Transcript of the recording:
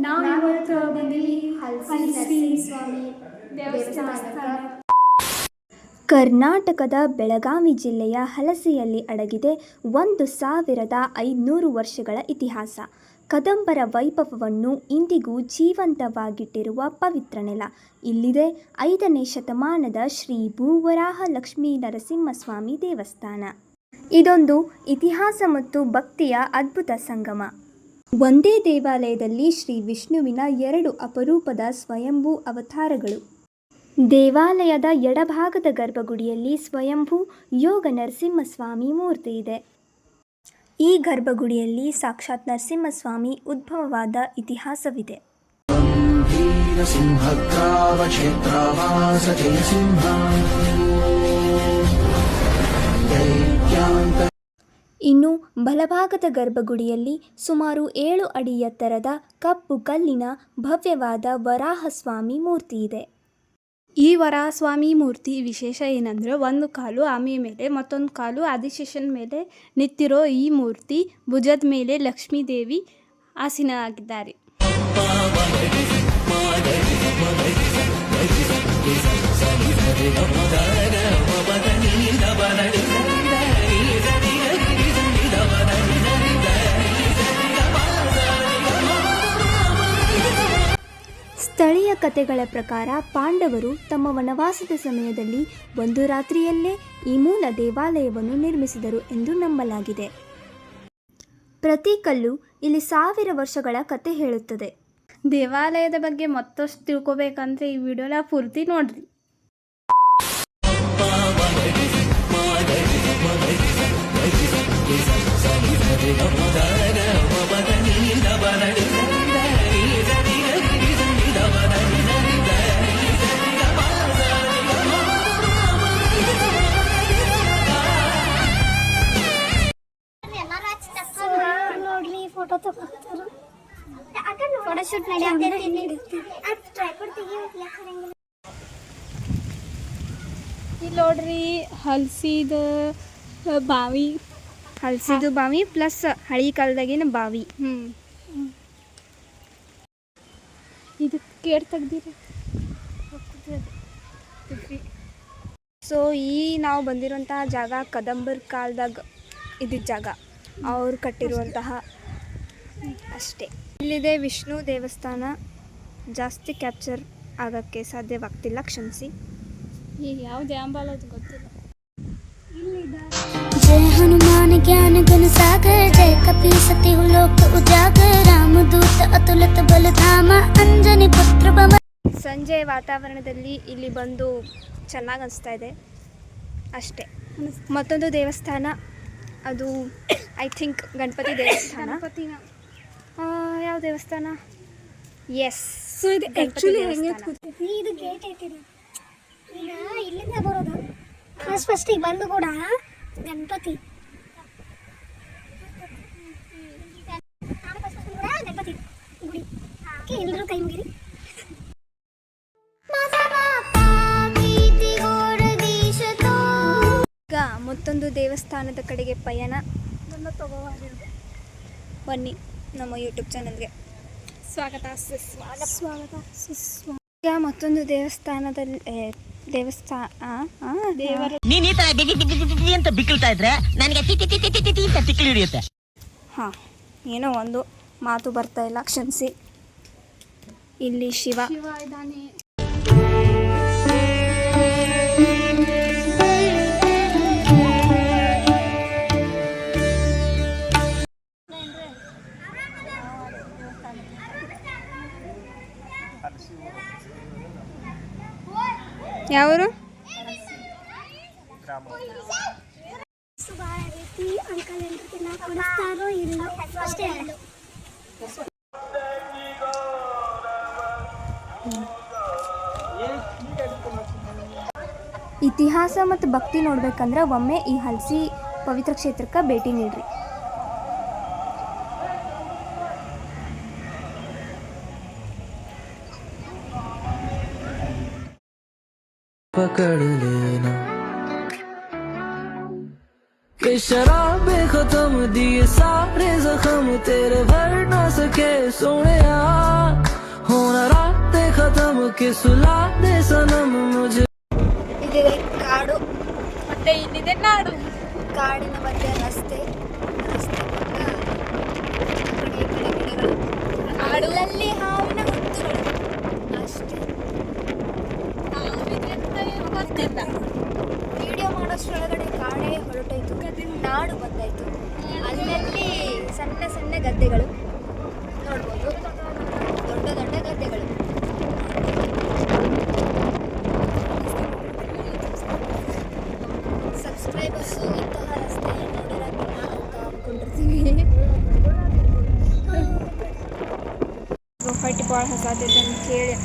ನಾವು ಇವತ್ತು ಬಂದೀವಿ ಹಲಸಿ ಸ್ವಾಮಿ ದೇವಸ್ಥಾನ. ಕರ್ನಾಟಕದ ಬೆಳಗಾವಿ ಜಿಲ್ಲೆಯ ಹಲಸಿಯಲ್ಲಿ ಅಡಗಿದೆ 1500 ವರ್ಷಗಳ ಇತಿಹಾಸ. ಕದಂಬರ ವೈಭವವನ್ನು ಇಂದಿಗೂ ಜೀವಂತವಾಗಿಟ್ಟಿರುವ ಪವಿತ್ರ ನೆಲ. ಇಲ್ಲಿದೆ 5ನೇ ಶತಮಾನದ ಶ್ರೀ ಭೂವರಾಹ ಲಕ್ಷ್ಮೀ ನರಸಿಂಹಸ್ವಾಮಿ ದೇವಸ್ಥಾನ. ಇದೊಂದು ಇತಿಹಾಸ ಮತ್ತು ಭಕ್ತಿಯ ಅದ್ಭುತ ಸಂಗಮ. ಒಂದೇ ದೇವಾಲಯದಲ್ಲಿ ಶ್ರೀ ವಿಷ್ಣುವಿನ 2 ಅಪರೂಪದ ಸ್ವಯಂಭೂ ಅವತಾರಗಳು. ದೇವಾಲಯದ ಎಡಭಾಗದ ಗರ್ಭಗುಡಿಯಲ್ಲಿ ಸ್ವಯಂಭೂ ಯೋಗ ನರಸಿಂಹಸ್ವಾಮಿ ಮೂರ್ತಿ ಇದೆ. ಈ ಗರ್ಭಗುಡಿಯಲ್ಲಿ ಸಾಕ್ಷಾತ್ ನರಸಿಂಹಸ್ವಾಮಿ ಉದ್ಭವವಾದ ಇತಿಹಾಸವಿದೆ. ಇನ್ನು ಬಲಭಾಗದ ಗರ್ಭಗುಡಿಯಲ್ಲಿ ಸುಮಾರು 7 ಅಡಿ ಎತ್ತರದ ಕಪ್ಪು ಕಲ್ಲಿನ ಭವ್ಯವಾದ ವರಾಹಸ್ವಾಮಿ ಮೂರ್ತಿ ಇದೆ. ಈ ವರಾಹಸ್ವಾಮಿ ಮೂರ್ತಿ ವಿಶೇಷ ಏನಂದರೆ, ಒಂದು ಕಾಲು ಆಮೆಯ ಮೇಲೆ ಮತ್ತೊಂದು ಕಾಲು ಆದಿಶೇಷನ ಮೇಲೆ ನಿಂತಿರೋ ಈ ಮೂರ್ತಿ ಭುಜದ ಮೇಲೆ ಲಕ್ಷ್ಮೀದೇವಿ ಆಸೀನರಾಗಿದ್ದಾರೆ. ಸ್ಥಳೀಯ ಕಥೆಗಳ ಪ್ರಕಾರ ಪಾಂಡವರು ತಮ್ಮ ವನವಾಸದ ಸಮಯದಲ್ಲಿ ಒಂದು ರಾತ್ರಿಯಲ್ಲೇ ಈ ಮೂಲ ದೇವಾಲಯವನ್ನು ನಿರ್ಮಿಸಿದರು ಎಂದು ನಂಬಲಾಗಿದೆ. ಪ್ರತಿ ಕಲ್ಲು ಇಲ್ಲಿ 1000 ವರ್ಷಗಳ ಕತೆ ಹೇಳುತ್ತದೆ. ದೇವಾಲಯದ ಬಗ್ಗೆ ಮತ್ತಷ್ಟು ತಿಳ್ಕೊಬೇಕಂದ್ರೆ ಈ ವಿಡಿಯೋನ ಪೂರ್ತಿ ನೋಡ್ರಿ. ಫೋಟೋ ತಗೋತಾರ, ಫೋಟೋ ಶೂಟ್ ಇಲ್ಲಿ ನೋಡ್ರಿ ಹಲಸಿದ ಬಾವಿ ಪ್ಲಸ್ ಹಳಿ ಕಾಲದಾಗಿನ ಬಾವಿ. ಇದು ಕೇರ್ ತೆಗ್ದಿರಿ. ಸೊ ಈ ನಾವು ಬಂದಿರುವಂತಹ ಜಾಗ ಕದಂಬರ ಕಾಲದಾಗ ಇದ್ದಿದ್ದ ಜಾಗ, ಅವ್ರು ಕಟ್ಟಿರುವಂತಹ ಅಷ್ಟೇ. ಇಲ್ಲಿದೆ ವಿಷ್ಣು ದೇವಸ್ಥಾನ. ಜಾಸ್ತಿ ಕ್ಯಾಪ್ಚರ್ ಆಗೋಕ್ಕೆ ಸಾಧ್ಯವಾಗ್ತಿಲ್ಲ, ಕ್ಷಮಿಸಿ. ಯಾವ್ದು ಯಾಂಬಾಲ ಗೊತ್ತಿಲ್ಲ. जय हनुमान ज्ञान गुण सागर जय कपि सति लोक उजागर रामदूत अतुलित बल धाम अंजनी पुत्र पवन. ಸಂಜೆ ವಾತಾವರಣದಲ್ಲಿ ಇಲ್ಲಿ ಬಂದು ಚೆನ್ನಾಗಿ ಅನಿಸ್ತಾ ಇದೆ ಅಷ್ಟೇ. ಮತ್ತೊಂದು ದೇವಸ್ಥಾನ, ಅದು ಐ ಥಿಂಕ್ ಗಣಪತಿ ದೇವಸ್ಥಾನ. ಯಾವ ದೇವಸ್ಥಾನ? ಎಸ್, ಸೊ ಇದು ಆ್ಯಕ್ಚುಲಿ ಹೆಂಗೆ ಇದು ಗೇಟ್ ಐತಿರಿ. ಈಗ ಇಲ್ಲಿಂದ ಬರೋದು ಫಸ್ಟಿಗೆ ಬಂದು ಕೂಡ ಗಣಪತಿ ಗುಡಿ. ಎಲ್ಲರೂ ಕೈ ಮುಗಿರಿ. ಈಗ ಮತ್ತೊಂದು ದೇವಸ್ಥಾನದ ಕಡೆಗೆ ಪಯಣ. ಬನ್ನಿ ನಮ್ಮ ಯೂಟ್ಯೂಬ್ ಚಾನಲ್ಗೆ ಸ್ವಾಗತ. ಈಗ ಮತ್ತೊಂದು ದೇವಸ್ಥಾನದಲ್ಲಿ ಅಂತ ಬಿಕ್ಕಳ್ತಾ ಇದ್ರೆ ನನಗೆ ತಿಕ್ಕಿ ಹಿಡಿಯುತ್ತೆ. ಹಾಂ, ಏನೋ ಒಂದು ಮಾತು ಬರ್ತಾ ಇಲ್ಲ, ಕ್ಷಮಿಸಿ. ಇಲ್ಲಿ ಶಿವ ಇದ್ದಾನೆ. ಯಾವರು? ಇತಿಹಾಸ ಮತ್ತು ಭಕ್ತಿ ನೋಡ್ಬೇಕಂದ್ರೆ ಒಮ್ಮೆ ಈ ಹಲಸಿ ಪವಿತ್ರ ಕ್ಷೇತ್ರಕ್ಕೆ ಭೇಟಿ ನೀಡ್ರಿ. पकड़ लेना कि शराबे खत्म दिए सारे जख्म तेरे भर ना सके सोने के सुला दे सनम मुझे. ಇದಿದೆ ಕಾಡು, ಮತ್ತೆ ಇಲ್ಲಿದೆ ನಾಡು. ಕಾಡಿನ ಮಧ್ಯೆ ರಸ್ತೆ, ರಸ್ತೆ ಪಕ್ಕ ಆ ಕಡೆ ಈ ಕಡೆ ಗಿಡಗಳು, ಅಲ್ಲಲ್ಲಿ ಹಾವಿನ ಹುತ್ತುಗಳು ಅಷ್ಟೇ. ಗೊತ್ತಿಲ್ಲ. ವಿಡಿಯೋ ಮಾಡೋಷ್ರೊಳಗಡೆ ಕಾಡೇ ಹೊರಟೋಯ್ತು, ನಾಡು ಬಂದಾಯ್ತು. ಅಲ್ಲಲ್ಲಿ ಸಣ್ಣ ಸಣ್ಣ ಗದ್ದೆಗಳು ನೋಡ್ಬೋದು, ದೊಡ್ಡ ದೊಡ್ಡ ಗದ್ದೆಗಳು. ಸಬ್ಸ್ಕ್ರೈಬರ್ಸು ಇಂತಹ ರಸ್ತೆ ನೋಡಿರಂಗಿಲ್ಲ ಅಂತ ಅಂದ್ಕೊಂಡಿರ್ತೀವಿ. ಹೊಟ್ಟೆ ಭಾಳ ಹಸಾತೈತೆ ಅಂತ ಹೇಳಿ